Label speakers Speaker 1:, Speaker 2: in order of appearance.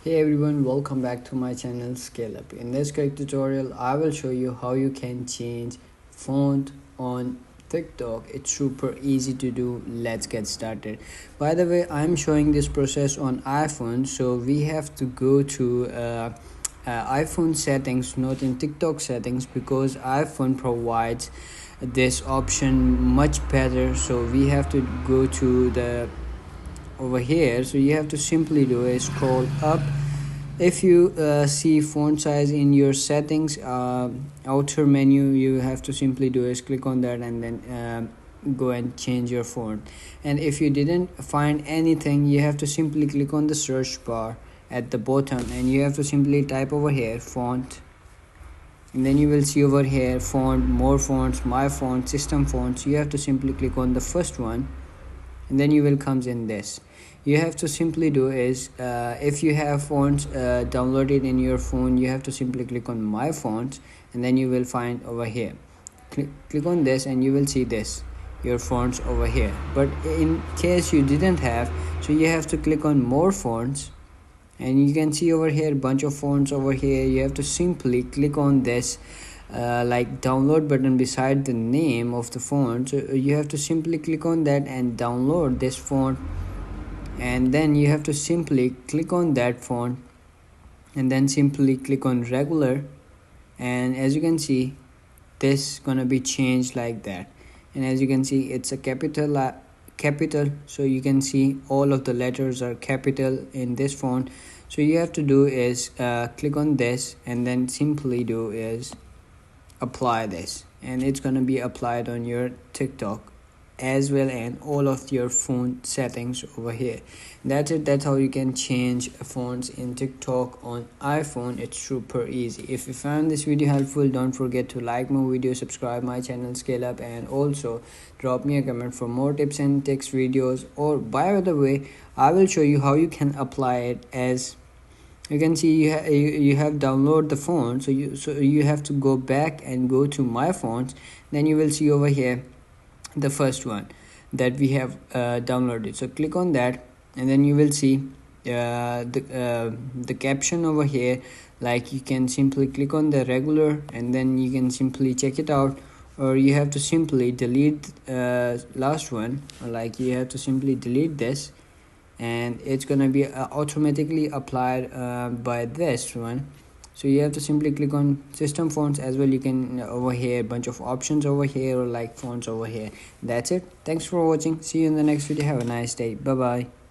Speaker 1: Hey everyone, welcome back to my channel Scale Up. In this quick tutorial, I will show you how you can change font on TikTok. It's super easy to do. Let's get started. By the way, I'm showing this process on iPhone, so we have to go to iPhone settings, not in TikTok settings, because iPhone provides this option much better. So we have to go to the over here, so you have to simply do is scroll up. If you see font size in your settings outer menu, you have to simply do is click on that and then go and change your font. And if you didn't find anything, you have to simply click on the search bar at the bottom and you have to simply type over here font, and then you will see over here font, more fonts, my font, system fonts. You have to simply click on the first one and then you will comes in this. You have to simply do is if you have fonts downloaded in your phone, you have to simply click on my fonts and then you will find over here. Click on this and you will see this, your fonts over here. But in case you didn't have, so you have to click on more fonts and you can see over here a bunch of fonts over here. You have to simply click on this like download button beside the name of the font. So you have to simply click on that and download this font, and then you have to simply click on that font and then simply click on regular, and as you can see this gonna be changed like that. And as you can see it's a capital, so you can see all of the letters are capital in this font. So you have to do is click on this and then simply do is apply this, and it's gonna be applied on your TikTok as well and all of your font settings over here. That's it. That's how you can change fonts in TikTok on iPhone. It's super easy. If you found this video helpful, don't forget to like my video, subscribe my channel Scale Up, and also drop me a comment for more tips and tricks videos. Or by the way, I will show you how you can apply it. As you can see, you have download the font, so you have to go back and go to my fonts. Then you will see over here the first one that we have downloaded. So click on that and then you will see the caption over here. Like you can simply click on the regular and then you can simply check it out, or you have to simply delete last one, or like you have to simply delete this and it's gonna be automatically applied by this one. So you have to simply click on system fonts as well. You can over here bunch of options over here, or like fonts over here. That's it. Thanks for watching. See you in the next video. Have a nice day. Bye bye.